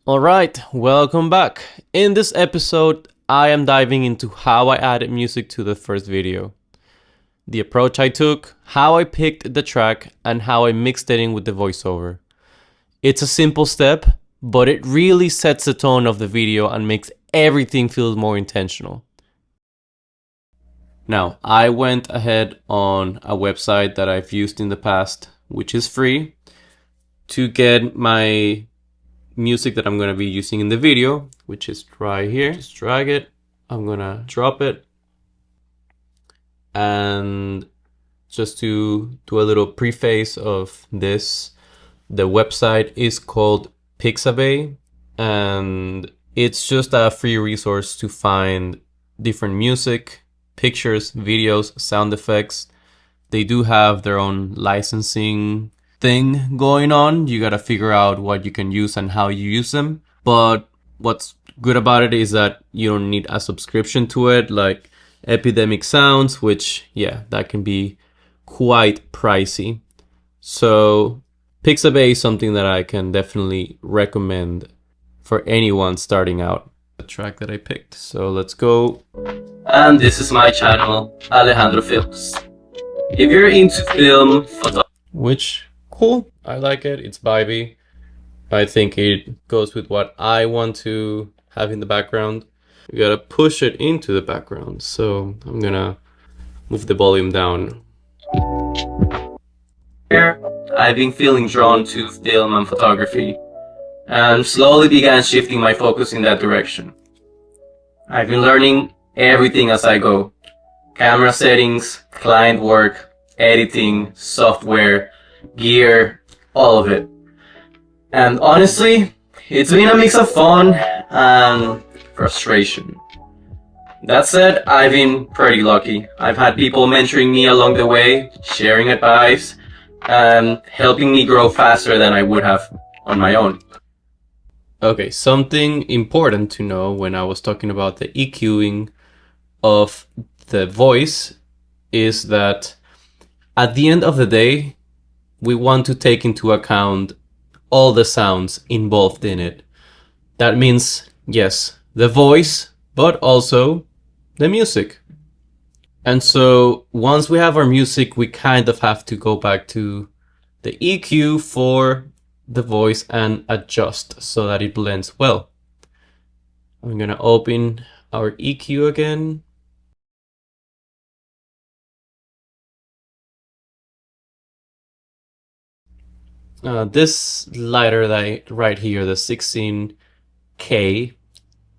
Alright, welcome back. In this episode, I am diving into how I added music to the first video, the approach I took, how I picked the track, and how I mixed it in with the voiceover. It's a simple step, but it really sets the tone of the video and makes everything feel more intentional. Now, I went ahead on a website that I've used in the past, which is free, to get my music that I'm going to be using in the video, which is right here. Just drag it. I'm going to drop it. And just to do a little preface of this, the website is called Pixabay, and it's just a free resource to find different music, pictures, videos, sound effects. They do have their own licensing thing going on. You gotta figure out what you can use and how you use them. But what's good about it is that you don't need a subscription to it, like Epidemic Sounds, which, yeah, that can be quite pricey. So Pixabay is something that I can definitely recommend for anyone starting out. The track that I picked. So let's go. And this is my channel, Alejandro Films. If you're into film, which cool, I like it. It's vibey. I think it goes with what I want to have in the background. You gotta push it into the background. So I'm gonna move the volume down. Here, I've been feeling drawn to film and photography, and slowly began shifting my focus in that direction. I've been learning everything as I go. Camera settings, client work, editing, software, gear, all of it. And honestly, it's been a mix of fun and frustration. That said, I've been pretty lucky. I've had people mentoring me along the way, sharing advice, and helping me grow faster than I would have on my own. Okay, something important to know when I was talking about the EQing of the voice is that at the end of the day, we want to take into account all the sounds involved in it. That means, yes, the voice, but also the music. And so once we have our music, we kind of have to go back to the EQ for the voice and adjust so that it blends well. I'm gonna open our EQ again. This slider right here, the 16K,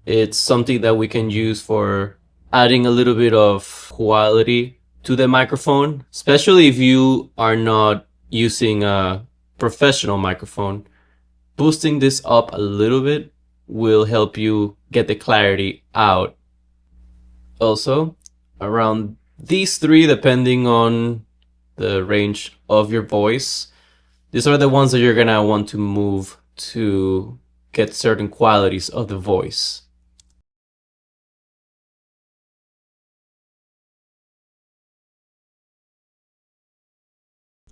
it's something that we can use for adding a little bit of quality to the microphone, especially if you are not using a professional microphone. Boosting this up a little bit will help you get the clarity out. Also, around these three, depending on the range of your voice, these are the ones that you're gonna want to move to get certain qualities of the voice.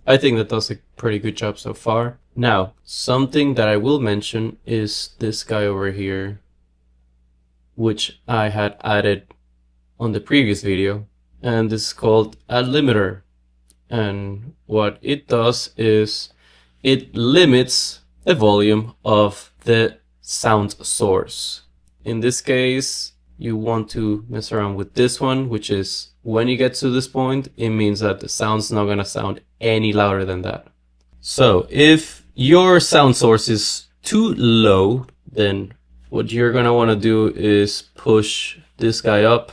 I think that does a pretty good job so far. Now, something that I will mention is this guy over here, which I had added on the previous video, and this is called a limiter. And what it does is it limits the volume of the sound source. In this case, you want to mess around with this one, which is when you get to this point, it means that the sound's not gonna sound any louder than that. So if your sound source is too low, then what you're gonna wanna do is push this guy up,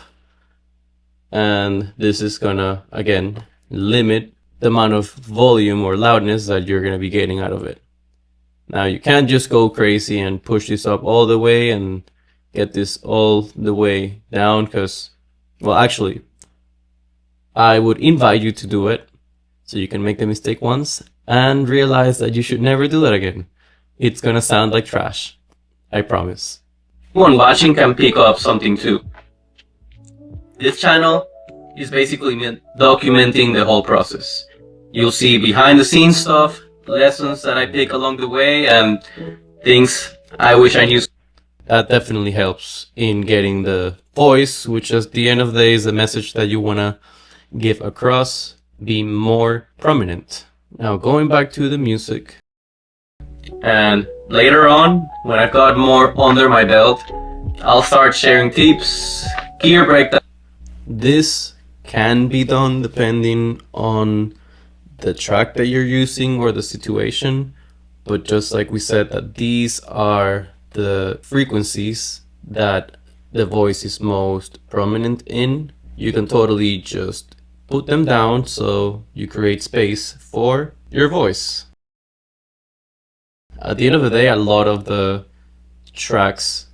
and this is gonna, again, limit the amount of volume or loudness that you're going to be getting out of it. Now, you can't just go crazy and push this up all the way and get this all the way down because, well, actually, I would invite you to do it so you can make the mistake once and realize that you should never do that again. It's going to sound like trash. I promise. Anyone watching can pick up something too. This channel is basically documenting the whole process. You'll see behind the scenes stuff, lessons that I pick along the way, and things I wish I knew. That definitely helps in getting the voice, which at the end of the day is the message that you want to give across, be more prominent. Now going back to the music. And later on, when I've got more under my belt, I'll start sharing tips, gear breakdown. This can be done depending on the track that you're using or the situation, but just like we said, that these are the frequencies that the voice is most prominent in. You can totally just put them down so you create space for your voice. At the end of the day, a lot of the tracks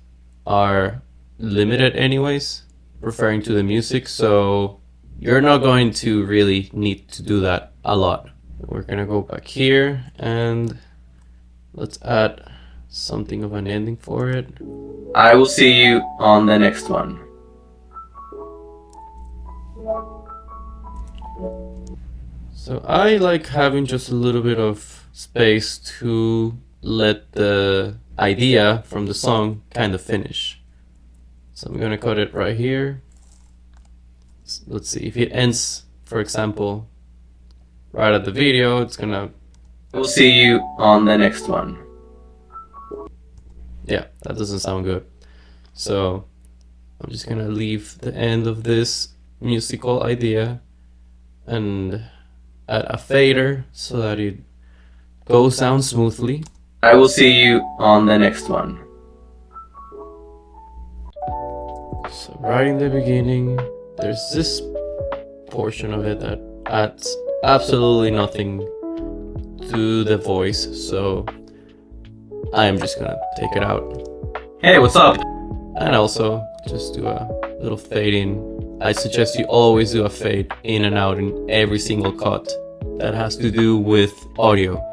are limited anyways, referring to the music, so you're not going to really need to do that a lot. We're gonna go back here and let's add something of an ending for it. I will see you on the next one. So I like having just a little bit of space to let the idea from the song kind of finish. So I'm gonna cut it right here. Let's see if it ends, for example, right at the video, it's gonna... We'll see you on the next one. Yeah, that doesn't sound good. So I'm just gonna leave the end of this musical idea and add a fader so that it goes down smoothly. I will see you on the next one. So right in the beginning, there's this portion of it that adds absolutely nothing to the voice, so I'm just gonna take it out. Hey, what's up? And also just do a little fade in. I suggest you always do a fade in and out in every single cut that has to do with audio.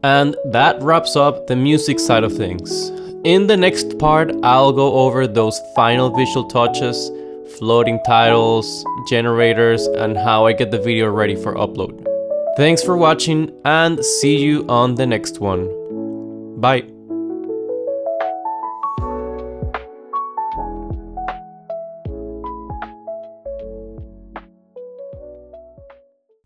And that wraps up the music side of things. In the next part, I'll go over those final visual touches, floating titles, generators, and how I get the video ready for upload. Thanks for watching and see you on the next one. Bye.